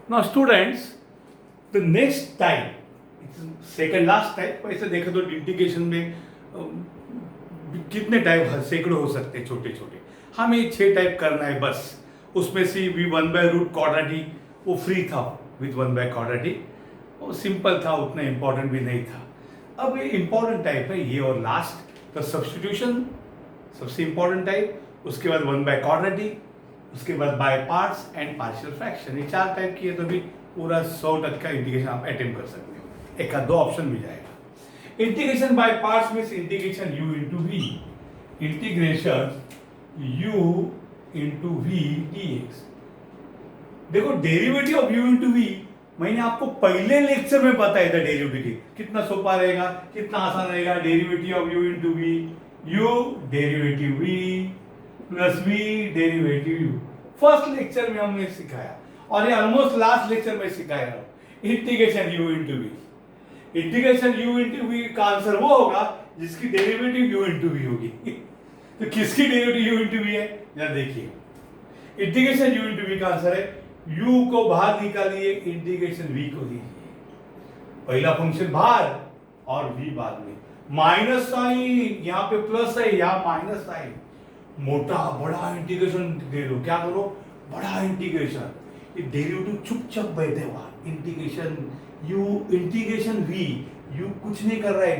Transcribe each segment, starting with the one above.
Now students, the next type, second last type, ऐसे देखे तो इंटीग्रेशन में कितने टाइप सैकड़ों हो सकते हैं छोटे छोटे, हमें 6 टाइप करना है बस। उसमें से भी 1/रूट क्वाड्रेटिक वो फ्री था विथ 1/क्वाड्रेटिक, वो सिंपल था, उतना इम्पोर्टेंट भी नहीं था। अब ये इम्पोर्टेंट टाइप है ये, और लास्ट तो सब्स्टिट्यूशन सबसे इम्पोर्टेंट टाइप, उसके बाद 1/क्वाड्रेटिक, उसके बाद by parts and partial fraction. ये 4 टाइप की है, तो भी पूरा 100% का इंटीग्रेशन आप अटेम्प्ट कर सकते हो, एक का 2 ऑप्शन मिल जाएगा। Integration by parts means integration u into v, integration u into v dx। देखो derivative of u into v मैंने आपको पहले लेक्चर में बताया था, डेरिवेटिव कितना सोपा रहेगा, कितना आसान रहेगा। Derivative of u into v, u derivative v plus v derivative u, first lecture में हमने सिखाया, और ये ऑलमोस्ट लास्ट लेक्चर में सिखाया integration u into v. Integration u into v का आंसर वो होगा जिसकी डेरिवेटिव u इंटू वी होगी। तो किसकी डेरिवेटिव u इंटू वी है, जरा देखिए। इंटीग्रेशन u इंटू वी का आंसर है, u को बाहर निकालिए, इंटीग्रेशन v को लीजिए, पहला फंक्शन बाहर और v बाद में, माइनस साइन, यहाँ पे प्लस है, यहाँ माइनस साइन, मोटा बड़ा इंटीग्रेशन दे दो, क्या करो, बड़ा इंटीग्रेशन, ये डेरिवेटिव चुपचाप बैठे हुआ, integration u integration v, u कुछ नहीं कर रहा है,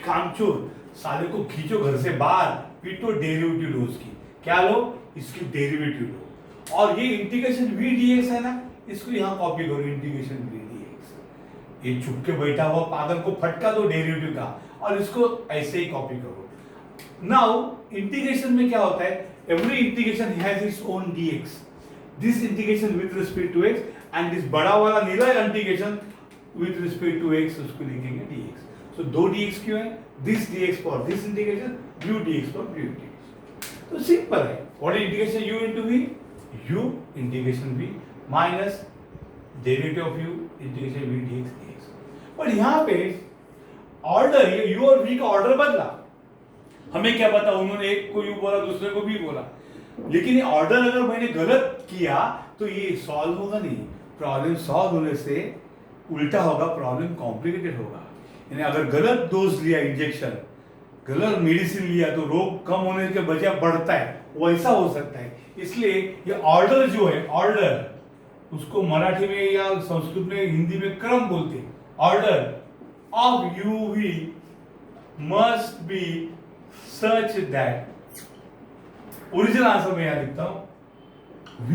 कामचोर, साले को खींचो घर से बाहर, पीटो, डेरिवेटिव लो उसकी, क्या लो, इसकी डेरिवेटिव लो, और ये इंटीग्रेशन v dx है ना, इसको यहाँ कॉपी करो, इंटीग्रेशन v dx। ये चुप के बैठा हुआ पागल को फटका दो डेरिवेटिव का, और इसको ऐसे ही कॉपी करो। नाउ इंटीग्रेशन में क्या होता है, every integration has its own dx, this integration with respect to x, and this बड़ा वाला नीला integration with respect to x, उसको लिखेंगे dx। सो दो dx क्यों है, this dx for this integration, u dx for u integration. तो simple है, what is integration u into v, u integration v minus derivative of u integration v dx। पर यहां पे ऑर्डर, ये u और v का ऑर्डर बदला, हमें क्या पता, उन्होंने एक को u बोला, दूसरे को v बोला, लेकिन ये ऑर्डर अगर मैंने गलत किया तो ये सॉल्व होगा नहीं, प्रॉब्लम सॉल्व होने से उल्टा होगा, प्रॉब्लम कॉम्प्लिकेटेड होगा। यानी अगर गलत डोज लिया, इंजेक्शन गलत मेडिसिन लिया, तो रोग कम होने के बजाय बढ़ता है, वैसा हो सकता है। इसलिए ये ऑर्डर जो है, ऑर्डर उसको मराठी में या संस्कृत में, हिंदी में क्रम बोलते हैं। Order of u v must be such that, original answer में यहां लिखता हूं, v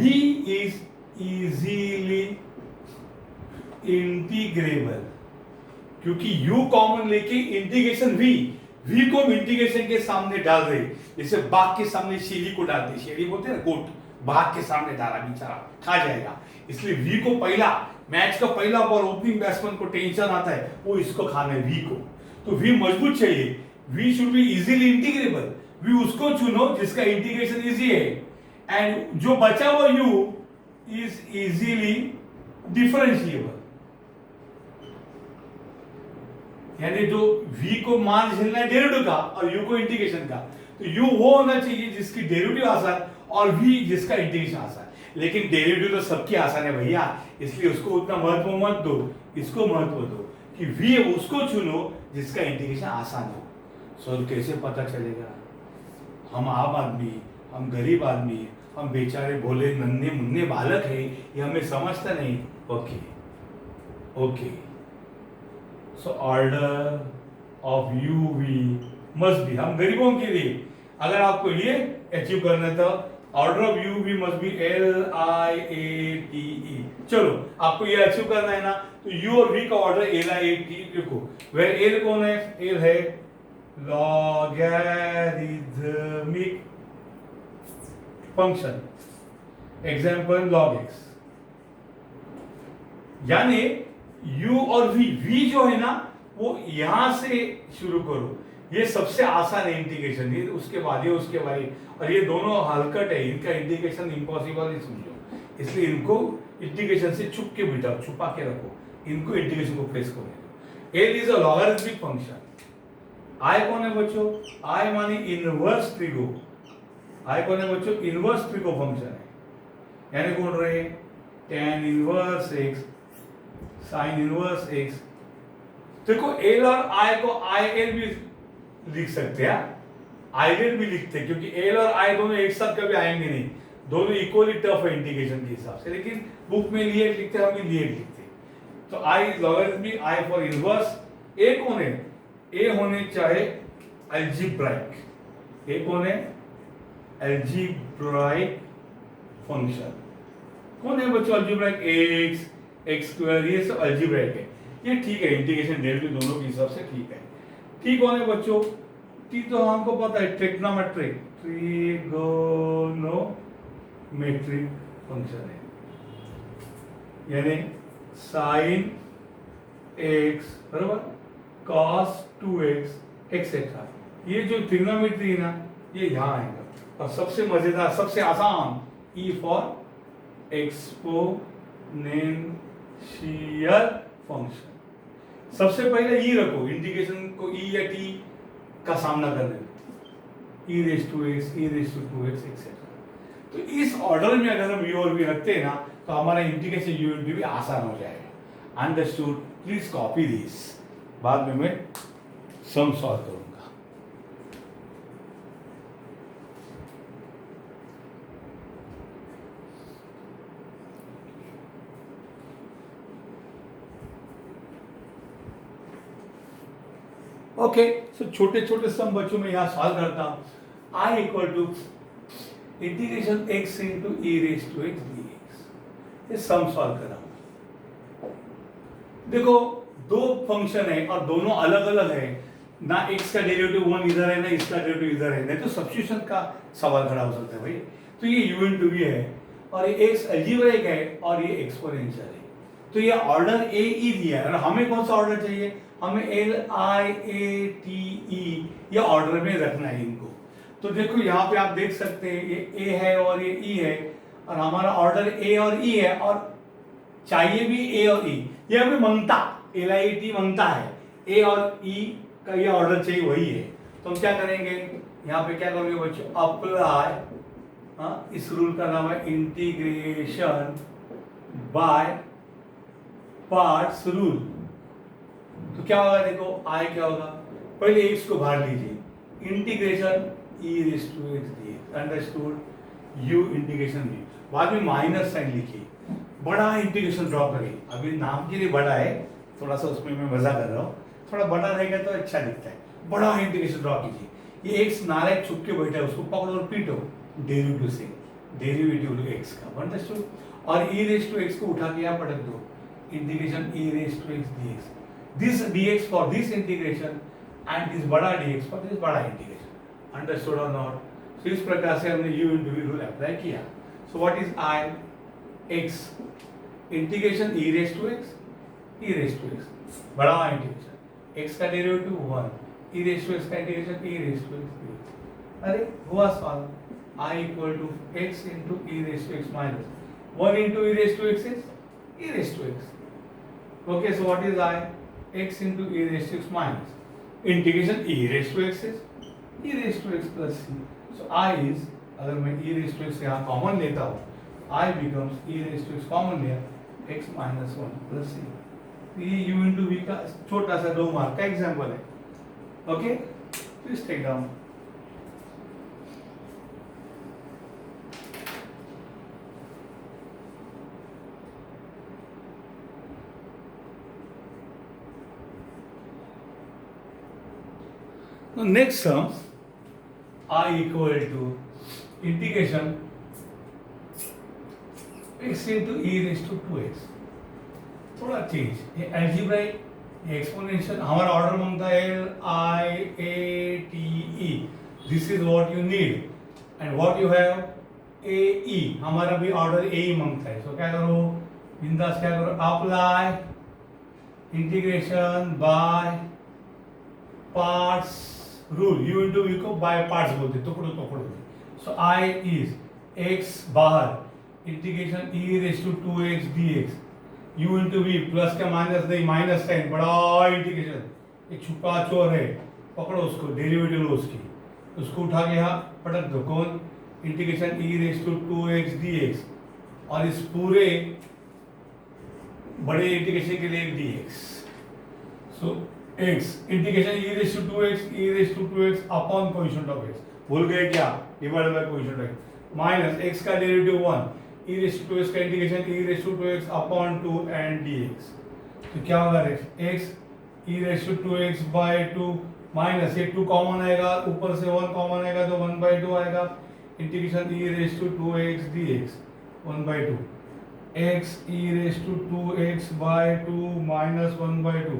इज इजीली इंटीग्रेबल, क्योंकि u कॉमन लेके इंटीग्रेशन v को इंटीग्रेशन के सामने डाल रहे, जैसे बाघ के सामने शेरी को डालते, शेरी बोलते हैं ना गोट, बाघ के सामने डाला, बेचारा खा जाएगा, इसलिए v को पहला, मैच का पहला बॉल ओपनिंग बैट्समैन को टेंशन आता है, वो इसको खाना है v को, तो v मजबूत चाहिए, v should be easily integrable, v उसको चुनो जिसका इंटीग्रेशन इजी है, एंड जो बचा हुआ u इज इजीली डिफरेंशिएबल, यानी जो v को मान झेलना है डेरिवेटिव का और u को इंटीग्रेशन का, तो u वो होना चाहिए जिसकी डेरिवेटिव आसान और v जिसका इंटीग्रेशन आसान। लेकिन डेरिवेटिव तो सबकी आसान है भैया, इसलिए उसको उतना महत्व मत दो, इसको महत्व दो कि v उसको चुनो जिसका इंटीग्रेशन आसान हो। सो कैसे पता चलेगा, हम आम आदमी, हम गरीब आदमी, हम बेचारे भोले नन्हे मुन्ने बालक है, ये हमें समझता नहीं। Okay okay, so order of u v must be, हम गरीबों के लिए अगर आपको ये अचीव करना है तो order of u v must be LIATE। चलो आपको ये अचीव करना है ना, तो यू और वी का ऑर्डर LIATE लिखो। वेयर एल कौन है, एल है logarithmic function, example log x, यानी u और v जो है ना वो यहां से शुरू करो, ये सबसे आसान है इंटीग्रेशन, ये उसके बाद ये उसके बाद ये, और ये दोनों हलकट है, इनका इंटीग्रेशन इम्पॉसिबल है समझो, इसलिए इनको इंटीग्रेशन से छुप के बिठाओ, छुपा के रखो, इनको इंटीग्रेशन को फेस करने दो। L is a logarithmic function, I कौन है बच्चों, आई माने इनवर्स ट्रिगो, आई कौन है बच्चों, इनवर्स ट्रिगो फंक्शन है, यानी कौन रहे tan inverse x sine inverse x. देखो एल और आई को आई एल भी लिख सकते हैं, आई एल भी लिखते हैं, क्योंकि एल और आई दोनों एक साथ कभी आएंगे नहीं, दोनों इक्वली टफ है इंटीग्रेशन के हिसाब से, लेकिन बुक में लिए लिखते हैं, हम लिए लिखते हैं। तो आई लॉगरिथमिक आई फॉर इनवर्स ए कौन है, ए होने चाहे अलजेब्राइक, ए कौन है अलजेब्राइक फंक्शन, कौन है बच्चों अलजेब्राइक, एक्स एक्स स्क्वायर, ये सब अलजेब्राइक है, ये ठीक है, इंटीग्रेशन डेरिवेटिव दोनों के हिसाब से ठीक है। ठीक कौन है बच्चों, टी तो हमको पता है ट्रिग्नोमेट्रिक, ट्रिगोनोमेट्रिक फंक्शन है, यानी साइन एक्स बराबर कॉस 2x एक्सेट्रा, ये जो ट्रिग्नोमेट्री है ना ये यहाँ आएगा। और सबसे मजेदार सबसे आसान ई फॉर एक्सपोनेंशियल फंक्शन, सबसे पहले ई रखो, इंटीग्रेशन को ई या टी का सामना करने में, e raise to x, e raise to 2x etcetera. तो इस ऑर्डर में अगर हम u और v रखते हैं ना तो हमारा इंटीग्रेशन u और v भी आसान हो जाएगा। अंडरस्टूड, प्लीज कॉपी दिस, बाद में मैं सम सॉल्व करूंगा। ओके, सो छोटे छोटे सम बच्चों में यहाँ सॉल्व करता हूँ। I equal to integration x into e raise to x d x, ये सम सॉल्व कर रहा हूँ। देखो दो फंक्शन है और दोनों अलग अलग है ना, एक्स का डेरिवेटिव 1 इधर है ना इसका डेरिवेटिव इधर है, नहीं तो सब्स्टिट्यूशन का सवाल खड़ा हो सकता है भाई। तो ये यू इंटू वी है और ये एक्स अलजेब्रिक है और ये एक्सपोनेंशियल है, तो ये ऑर्डर ए ई दिया है और हमें कौन सा ऑर्डर चाहिए, हमें L I A T E ये ऑर्डर में रखना है इनको। तो देखो यहाँ पे आप देख सकते हैं ये ए है और ये ई है और हमारा ऑर्डर ए और ई है और चाहिए भी ए और ई, ये हमें मांगता एल आई टी मांगता है, ए और ई का ये ऑर्डर चाहिए वही है। तो हम क्या करेंगे, यहाँ पे क्या करोगे बच्चों, अप्लाई, इस रूल का नाम है इंटीग्रेशन बाय पार्ट्स रूल। तो क्या होगा देखो, आई क्या होगा, पहले एक्स को बाहर लीजिए, integration e raise to x d x, understood, u integration v, बाद में माइनस साइन लिखिए, बड़ा इंटीग्रेशन ड्रॉ करिए, अभी नाम के लिए बड़ा है, थोड़ा सा उसमें मैं मजा कर रहा हूँ, थोड़ा बड़ा रहेगा तो अच्छा दिखता है, बड़ा इंटीग्रेशन ड्रॉ कीजिए। ये एक्स नारायण छुप के बैठा है, उसको पकड़ो और पीटो डेरिवेटिव से, डेरिवेटिव एक्स का, अंडरस्टूड, और ई रेज टू एक्स को उठा के यहाँ पटक दो, integration e raise to x d x, this dx for this integration and this बड़ा dx for this बड़ा integration, understood or not? So इस प्रकार से हमने u into v rule apply किया। So what is I? x integration e raised to x, e raised to x, बड़ा integration, x का derivative 1, e raised to x का integration e raised to x dx। अरे हुआ solve, I equal to x into e raised to x minus 1 into e raised to x is e raised to x. Okay, so what is I? X into e raised to x minus integration e raised to x is e raised to x plus c. So I is, अगर मैं e raised to x यहाँ common लेता हूँ, I becomes e raised to x common लिया x minus 1 plus c। ये u into v का छोटा सा 2 मार्क का एग्जाम्पल है। Okay, please take down. Now next sum, I equal to integration x into e raised to 2x, थोड़ा change, ये algebraic, ये exponential, हमारा ऑर्डर मांगता है L I A T E, this is what you need and what you have A E, हमारा भी order A ही मांगता है। तो क्या करो, बिंदास क्या करो, apply integration by parts rule, u into v को बाय पार्ट्स बोलते, टुकड़ों टुकड़ों में। सो I is x बाहर integration e raise to 2x dx, u into v plus का माइनस नहीं, माइनस साइन, बड़ा इंटीग्रेशन, एक छुपा चोर है, पकड़ो उसको, डेरिवेटिव लो उसकी, उसको उठा के यहाँ पटक दो, कौन, integration e raise to 2x dx, और इस पूरे बड़े इंटीग्रेशन के लिए dx. So x integration e raise to 2x e raise to 2x upon coefficient of x. भूल गए क्या? Divide by coefficient of x minus x का derivative 1 e raise to 2x का integration e raise to 2x upon 2 and dx. तो क्या होगा x e raise to 2x by 2 minus ये 2 common आएगा, ऊपर से 1 कॉमन आएगा तो 1/2 आएगा. Integration e raise to 2x dx 1/2 x e raise to 2x by 2 minus 1/2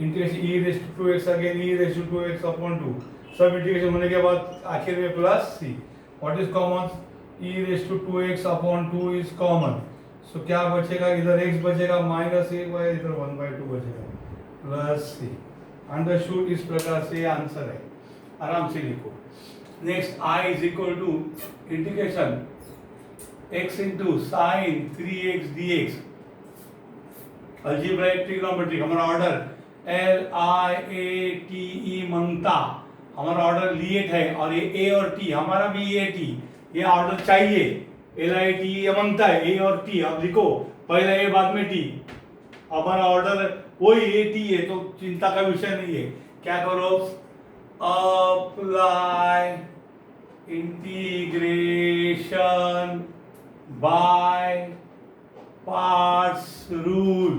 integration e raise to 2x again e raise to 2x upon 2. सब integration होने के बाद आखिर में plus c. What is common? e raise to 2x upon 2 is common. So क्या बचेगा? इधर x बचेगा माइनस 1 बाय इधर 1/2 बचेगा प्लस c. अंडरस्टूड? इस प्रकार से आंसर है. आराम से लिखो. Next I is equal to integration x into sine 3x dx. Algebraic trigonometric हमारा ऑर्डर LIATE मनता हमारा ऑर्डर लिएट है और ये A और T हमारा भी AT ये ऑर्डर चाहिए. LITE मनता है A और T. अब लिखो पहले A बाद में T. हमारा ऑर्डर वही AT है तो चिंता का विषय नहीं है. क्या करो? Apply integration by parts rule.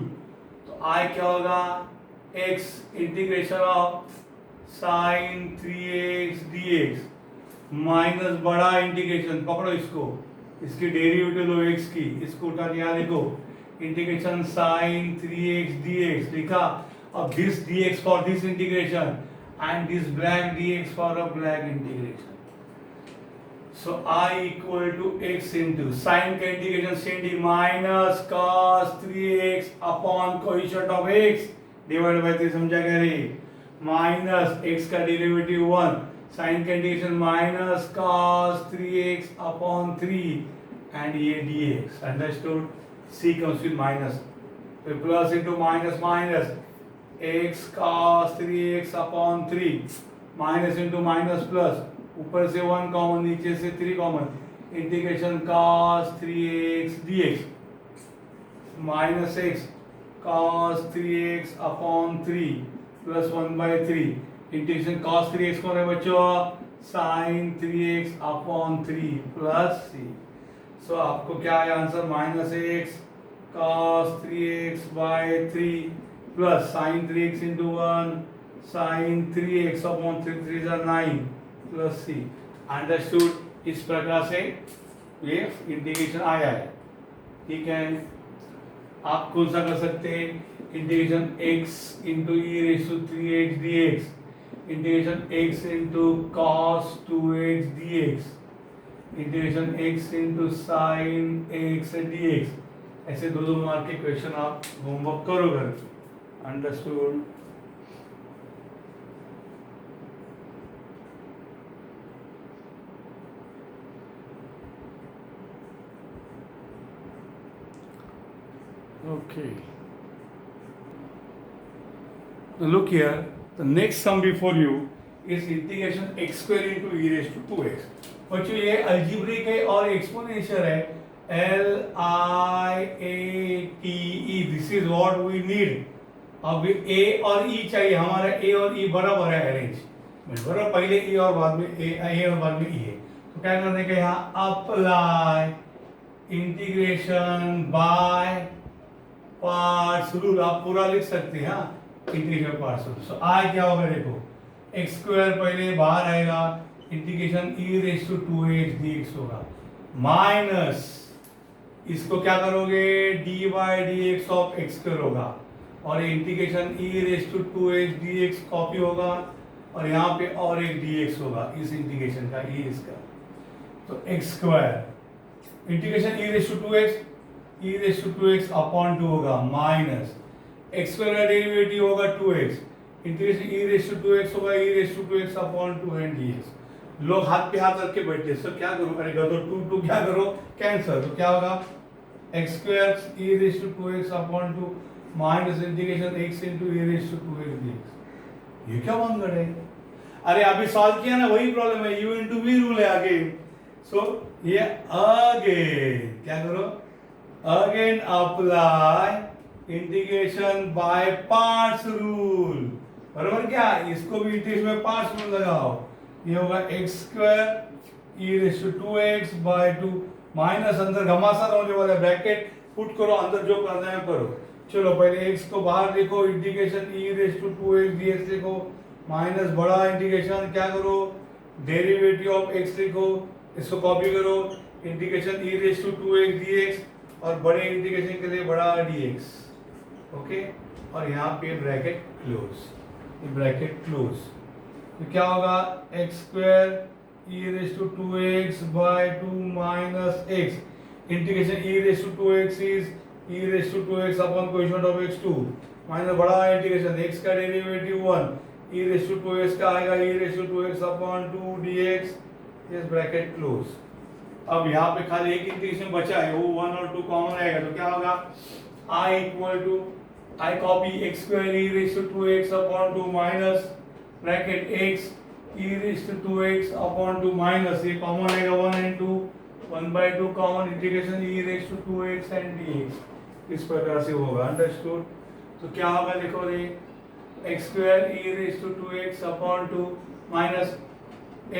तो I क्या होगा? x integration of sine 3x dx minus बड़ा इंटीग्रेशन पकड़ो इसको, इसकी डेरिवेटिव लो x की, इसको उठा के यहाँ लिखो इंटीग्रेशन साइन 3x dx लिखा. अब this dx for this integration and this black dx for a black integration. So I equal to x into sin का integration sandy minus cos 3x upon coefficient of x divide by 3. समझा क्या रे? Minus x का derivative 1 sin का integration minus cos 3x upon 3 and ये dx. Understood? c comes with minus तो plus into minus minus x cos 3x upon 3 minus into minus plus ऊपर से 1 common नीचे से 3 common integration cos 3x dx minus x cos 3x upon 3 plus 1/3 integration cos 3x कौन है बच्चों? sin 3x upon 3 plus c. So आपको क्या है answer? Minus x cos 3x by 3 plus sine 3x into 1 sine 3x upon 3 3 जा 9 plus c. Understood? इस प्रकार से ये इंटीग्रेशन आया है. ठीक है. आप कौन सा कर सकते हैं? Integration x into e raise to 3x dx integration x into cos 2x dx integration x into sine x dx. ऐसे दो मार्क के क्वेश्चन आप होमवर्क करो घर. Understood? Okay. Now look here. The next sum before you is integration x square into e raised to 2x. बच्चों ये algebraic है और एक्सपोनेंशियल है. LIATE. This is what we need. अब a और e चाहिए. हमारा a और e बराबर है अरेंज बराबर. पहले e और बाद में a और बाद में e है. तो क्या करने का यहाँ? Apply integration by parts rule. आप पूरा लिख सकते हैं. हाँ, integration parts rule. So I क्या होगा? देखो एक्स स्क्वायर पहले बाहर आएगा. Integration e raise to 2x dx होगा माइनस इसको क्या करोगे? dy dx of x square होगा और integration e raise to 2x dx copy होगा और यहाँ पे और एक dx होगा इस इंटीग्रेशन का e इसका. तो x square integration e raise to 2x upon 2 होगा माइनस x स्क्वायर का डेरिवेटिव होगा 2x integration e raise to 2x होगा e raise to 2x upon 2 and dx. लोग हाथ पे हाथ रख के बैठे. सो क्या करो? अरे गधो 2 क्या करो? कैंसर. तो क्या होगा? x square e raise to 2x upon 2 minus integration x into e raise to 2x dx. ये क्या मांगड़ है? अरे अभी सॉल्व किया ना, वही प्रॉब्लम है. u इंटू v रूल है आगे. सो ये अगेन क्या करो? Again apply integration by parts rule, बराबर क्या, इसको भी इंटीग्रेशन बाय पार्ट्स रूल लगाओ, ये होगा x square e raise to 2x by 2 minus अंदर घमासान होने वाला है, ब्रैकेट पुट करो, अंदर जो करना है करो। चलो पहले x को बाहर लिखो, integration e raise to 2x dx लिखो, माइनस बड़ा इंटीग्रेशन क्या करो, डेरिवेटिव ऑफ x लिखो, इसको कॉपी करो, integration e raise to 2x dx और बड़े इंटीग्रेशन के लिए बड़ा dx, ओके, और यहाँ पे ब्रैकेट क्लोज, ये ब्रैकेट क्लोज, तो क्या होगा x square e raise to 2x by 2 minus x integration e raise to 2x is e raise to 2x upon coefficient of x2 minus बड़ा इंटीग्रेशन x का derivative 1 e raise to 2x का आएगा e raise to 2x upon 2 dx, इस bracket close. अब यहाँ पे खाली एक इंटीग्रेशन बचा है, वो 1 और 2 कॉमन आएगा, तो क्या होगा i equal to I copy x square e raised to 2x upon 2 minus bracket x e raised to 2x upon 2 minus, ये कॉमन आएगा 1 and 2 1 by 2 common integration e raised to 2x and dx, इस प्रकार से होगा, understood. तो क्या होगा देखो रे, x square e raised to 2x upon 2 minus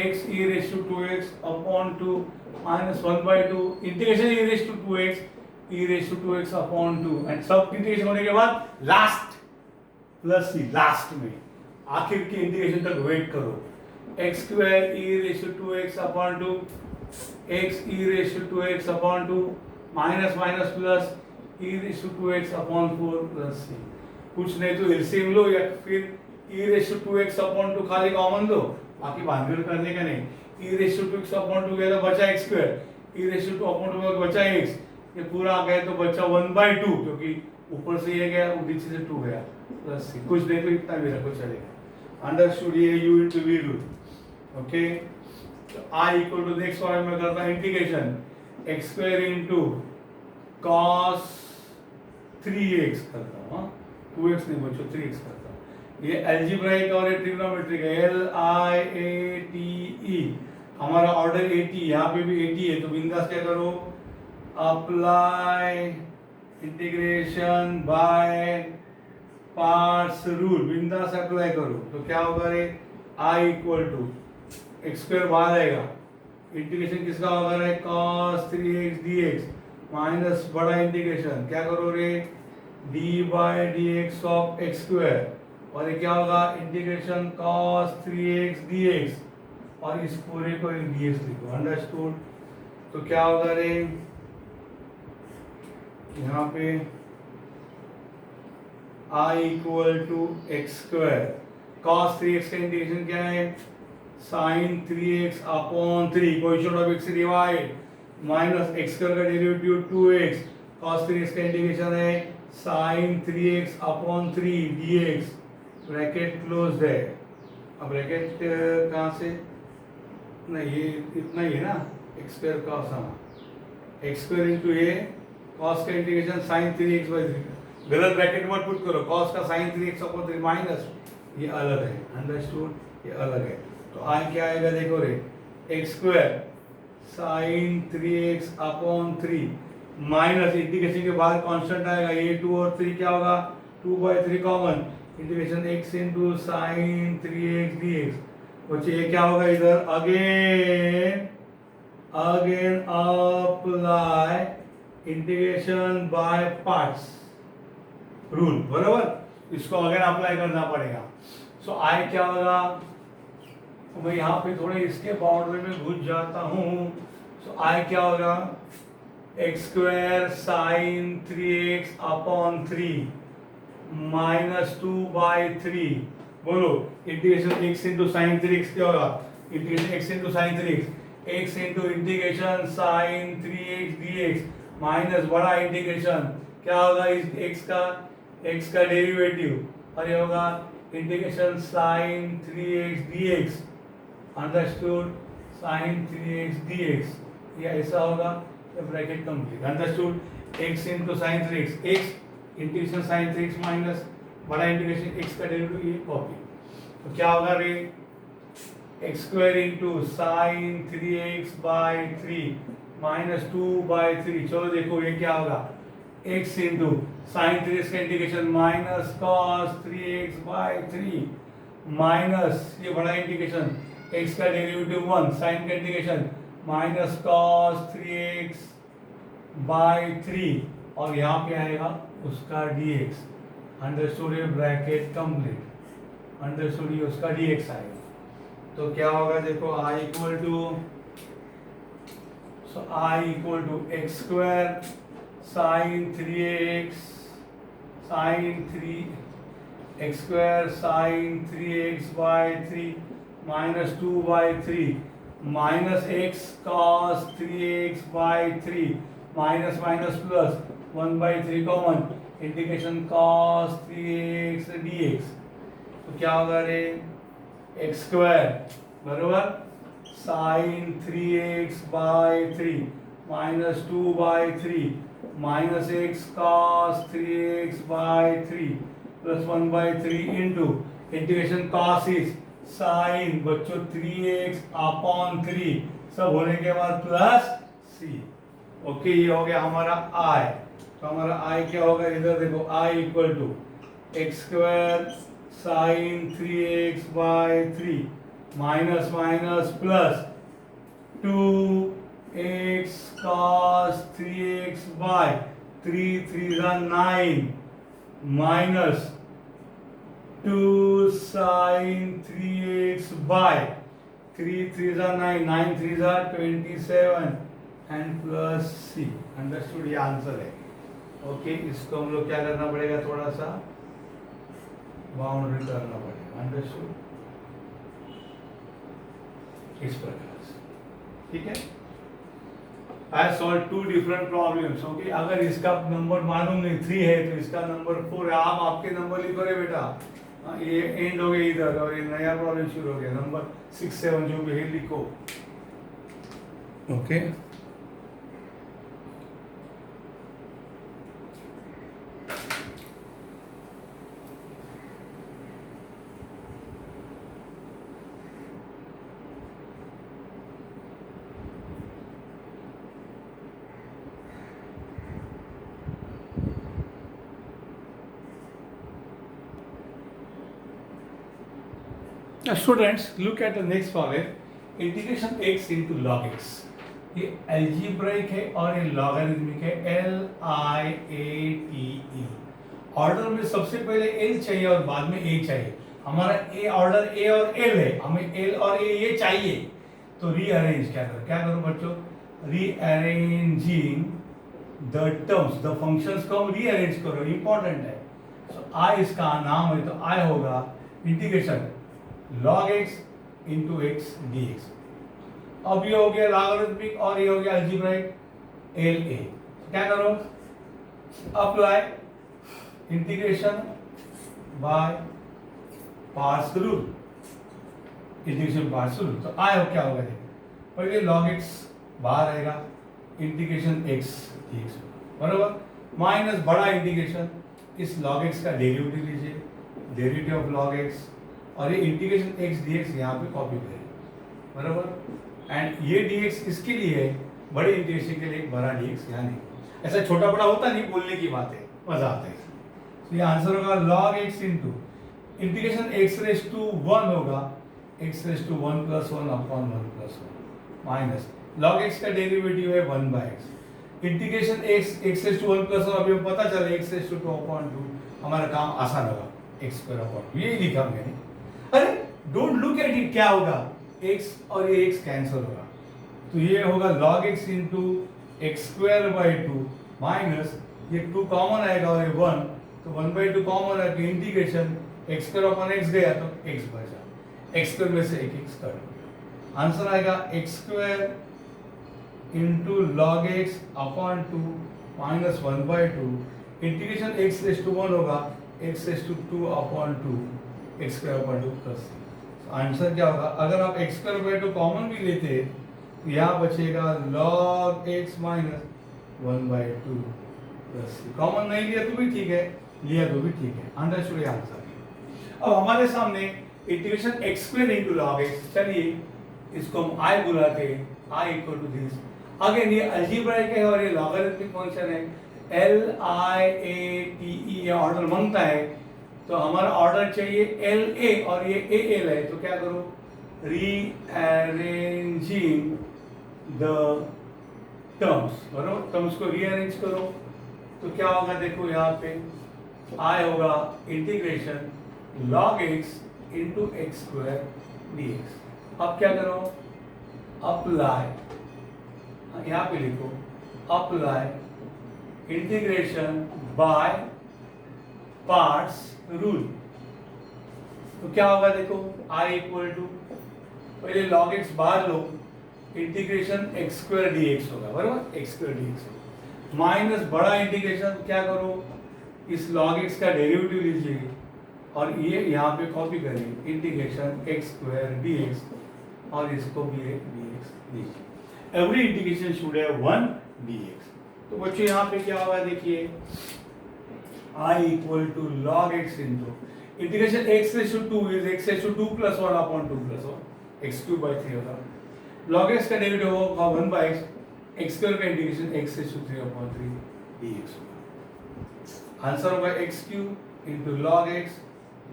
x e raised to 2x upon 2 minus 1 by 2 integration e raised to 2x e raised to 2x upon 2 and सब इंटीग्रेशन होने के बाद लास्ट प्लस सी, last में आखिर की integration तक wait करो, x square e raised to 2x upon 2 x e raised to 2x upon 2 minus minus plus e raised to 2x upon 4 plus c, कुछ नहीं तो एलसीएम लो या फिर e raised to 2x upon 2 खाली common लो, बाकी भांगड़ करने का नहीं, e raised to 2x upon 2 गया तो बचा x square, e raised to 2 upon 2 बचा x, ये पूरा आ गया तो बच्चा 1 by 2 क्योंकि ऊपर से ये गया नीचे से 2 गया प्लस सी, कुछ नहीं तो इतना भी रखो चलेगा, अंडरस्टूड, ये u into v rule, okay. तो i इक्वल टू नेक्स्ट वाला मैं करता हूं integration x square into cos 3x करता हूं, 2x नहीं बच्चों 3x करता हूं, ये अलजेब्राइक और ये ट्रिग्नोमेट्रिक है, LIATE, हमारा ऑर्डर 80, यहाँ पे भी 80 है, तो बिंदास क्या करो, apply integration by parts rule, बिंदास अप्लाई करो, तो क्या होगा रे, i equal to x square बाहर आएगा, इंटीग्रेशन किसका होगा रे, cos 3x dx माइनस बड़ा इंटीग्रेशन क्या करो रे, d by dx of x square, और ये क्या होगा इंटीग्रेशन cos 3x dx, और इस पूरे को एक dx लिखो, अंडरस्टूड। तो क्या होगा रे, यहाँ पे i equal to x square, cos 3x का इंटीग्रेशन क्या है, sin 3x upon 3 coefficient of x divide minus x square का डेरिवेटिव 2x, cos 3x का इंटीग्रेशन है sin 3x upon 3 dx, bracket closed है। अब ब्रैकेट कहाँ से, नहीं ये इतना ही है ना, x square cos, x square into ये cos का इंटीग्रेशन sin 3x बाय 3, गलत ब्रैकेट मत पुट करो, cos का sin 3x अपॉन 3 माइनस, ये अलग है, अंडरस्टूड, ये अलग है। तो i क्या आएगा देखो रे, x square sin 3x upon 3 minus integration के बाद कांस्टेंट आएगा, ये 2 और 3 क्या होगा, 2 by 3 common, integration x into sin 3x dx, बच्चे ये क्या होगा इधर, again apply integration by parts rule, बराबर, इसको अगेन अप्लाई करना पड़ेगा। सो आई क्या होगा, तो मैं यहाँ पे थोड़े इसके बाउंड्री में घुस जाता हूँ, सो आई क्या होगा, x square sine 3x upon 3 minus 2 by 3, बोलो integration x into sine 3x क्या होगा, integration x into sine 3x, x into integration sine 3x dx minus बड़ा इंटीग्रेशन क्या होगा, इस x का डेरिवेटिव, और ये होगा integration sine 3x dx, understood, sine 3x dx, ये ऐसा होगा, तो bracket complete, understood, x into sine 3x, x integration sine 3x minus बड़ा इंटीग्रेशन x का डेरिवेटिव, ये कॉपी, तो क्या होगा रे, x square into sine 3x by 3 minus 2 by 3, चलो देखो ये क्या होगा, x इंटू साइन 3x का integration minus cos 3x by 3 minus ये बड़ा इंटीग्रेशन x का डेरिवेटिव 1 साइन का integration minus cos 3x by 3 और यहाँ पे आएगा उसका dx understood bracket complete understood उसका dx आएगा। तो क्या होगा देखो I equal to so I equal to x square sine 3x sine 3 x square sine 3x by 3 minus 2 by 3 minus x cos 3x by 3 minus minus plus 1 by 3 common integration cos 3x dx। तो क्या होगा रे x square बराबर sine 3x by 3 minus 2 by 3 minus x cos 3x by 3 plus 1 by 3 into integration cos is sine बच्चों 3x upon 3 सब होने के बाद प्लस c। ओके ये हो गया हमारा i। तो हमारा i क्या होगा इधर देखो i equal to x square sine 3x by 3 minus minus plus 2x cos 3x by 3 3 9 minus 2 sin 3x by 3 3 9 9 3 27 and plus c। Understood ये आंसर है। ओके इसको हम लोग क्या करना पड़ेगा थोड़ा सा बाउंड्री करना पड़ेगा। अंडरस्टूड इस प्रकार से ठीक है। I solve 2 different problems. Okay अगर इसका नंबर मालूम नहीं 3 है तो इसका नंबर 4 है। आप आपके नंबर लिखो रे बेटा। ये एंड हो गया इधर और ये नया प्रॉब्लम शुरू हो गया नंबर 6 7 जो भी है लिखो। Okay Now students, look at the next problem. Integration x into log x. ये algebraic है और ये logarithmic है LIATE। ऑर्डर में सबसे पहले L चाहिए और बाद में A चाहिए। हमारा A ऑर्डर A और L है, हमें L और A ये चाहिए। तो रीअरेंज क्या करो बच्चों? Rearranging the terms the functions को हम रीअरेंज करो, इंपॉर्टेंट है। सो I इसका नाम है तो I होगा integration log x into x dx। अब ये हो गया लॉगरिथमिक और ये हो गया अलजेब्राइक LA। क्या करो? Apply integration by parts rule. Integration parts rule तो आया क्या होगा पहले log x बाहर आएगा इंटीग्रेशन x dx बराबर माइनस बड़ा इंटीग्रेशन इस log x का डेरिवेटिव लीजिए डेरिवेटिव ऑफ log x और ये इंटीग्रेशन x dx यहाँ पे कॉपी करें बराबर एंड ये dx इसके लिए है बड़े इंटीग्रेशन के लिए बड़ा dx यहाँ नहीं। ऐसा छोटा बड़ा होता नहीं बोलने की बात है मजा आता है। तो ये आंसर होगा log x into integration x raise to 1 होगा x raise to 1 plus 1 upon 1 plus 1 minus log x का डेरिवेटिव है 1 by x integration x raise to 1 plus 1 अभी पता चला x रेस टू 2 अपॉन 2 हमारा काम आसान होगा x स्क्वायर अपॉन 2 यही लिखा मैंने। अरे डोंट लुक एट इट क्या होगा x और ये x कैंसिल होगा तो ये होगा log x into x square by 2 minus ये 2 कॉमन आएगा और ये 1 तो 1 बाई 2 कॉमन आएगा integration x square upon x गया तो x बचा एक्स स्क्वायर में से एक x कट आंसर आएगा x square into log x upon 2 minus 1 by 2 integration x raise to 1 होगा x raise to 2 upon 2 x square upon 2 plus answer क्या होगा? अगर आप एक्स स्क्वायर बाई 2 कॉमन भी लेते तो यहाँ बचेगा log x minus 1 by 2 plus common नहीं लिया तो भी ठीक है लिया तो भी ठीक है। Understood answer. अब हमारे सामने integration x square into log x चलिए इसको हम I बुलाते हैं I equal to this. Again ये अलजेब्राइक है और ये लॉगरिथमिक फंक्शन है LIATE ऑर्डर मांगता है, तो हमारा ऑर्डर चाहिए LA और ये AL है, तो क्या करो, रीअरेंजिंग द टर्म्स, बराबर, टर्म्स को रीअरेंज करो, तो क्या होगा, देखो यहाँ पे I होगा integration log x into x square dx। अब क्या करो, अप्लाई, यहाँ पे लिखो apply integration by parts rule, तो क्या होगा, देखो I इक्वल टू, पहले log x बाहर लो, इंटीग्रेशन एक्स स्क्वायर dx होगा, बराबर, एक्स स्क्वायर dx होगा, माइनस बड़ा इंटीग्रेशन, क्या करो, इस log x का डेरिवेटिव लीजिए और ये यहाँ पे कॉपी करेंगे, इंटीग्रेशन एक्स स्क्वायर dx और इसको भी एक dx लीजिए। Every integration should have 1 dx। तो बच्चों यहाँ पे क्या होगा, देखिए I equal to log x into integration x ratio 2 is x ratio 2 plus 1 upon 2 plus 1 x cube by 3 होगा, log x का डेरिवेटिव होगा 1 बाई x स्क्वायर का integration x ratio 3 upon 3 dx होगा। आंसर होगा x cube into log x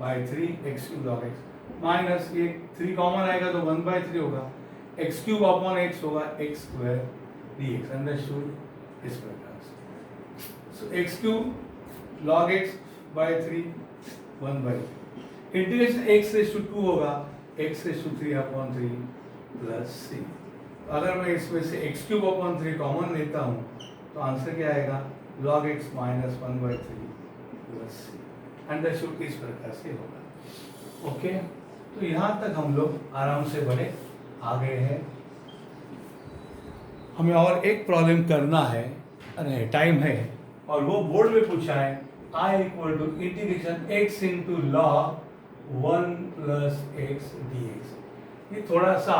by 3 x cube log x minus ये 3 common आएगा तो 1 by 3 होगा, x क्यूब अपॉन x होगा x स्क्वायर dx, अंडरस्टूड, इस प्रकार से। सो x cube log x by 3 1 by integration x ratio 2 होगा x ratio 3 upon 3 plus c। अगर मैं इसमें से x क्यूब अपॉन 3 कॉमन लेता हूँ तो आंसर क्या आएगा, log x minus 1 by 3 plus c, understood, इस प्रकार से होगा। ओके, तो यहाँ तक हम लोग आराम से बढ़े आ गए हैं। हमें और एक प्रॉब्लम करना है, अरे टाइम है, और वो बोर्ड में पूछा है I equal to integration x into log 1 plus x dx। ये थोड़ा सा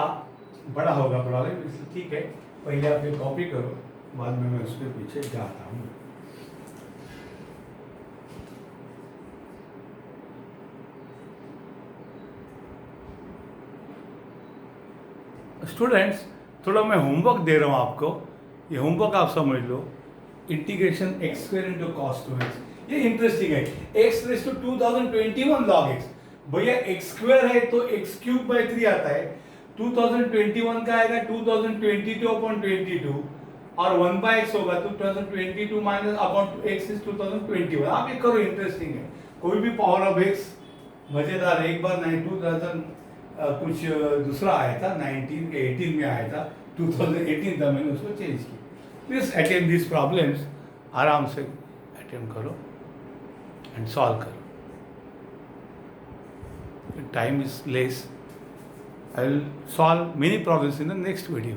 बड़ा होगा प्रॉब्लम, इसलिए ठीक है, पहले आप ये कॉपी करो, बाद में मैं उसके पीछे जाता हूँ। स्टूडेंट्स, थोड़ा मैं होमवर्क दे रहा हूँ आपको, ये होमवर्क आप समझ लो, integration x square into cos 2x, ये इंटरेस्टिंग है, x raise to 2021 log x, भैया एक्स स्क्वायर है तो एक्स क्यूब बाई 3 आता है, 2021 का आएगा 2022 अपॉन 22 और 1 बाई एक्स होगा 2022 माइनस अपॉन एक्स इज 2021। आप ये करो, इंटरेस्टिंग है, कोई भी पावर ऑफ एक्स मजेदार है। एक बार 2000 कुछ दूसरा आया था, 19 के 18 में आया था, 2018 था, मैंने उसको चेंज किया। प्लीज अटेम्प्ट दिस प्रॉब्लम्स, आराम से अटेम्प्ट करो एंड सॉल्व करो। Time is less, I will solve many problems in the next video.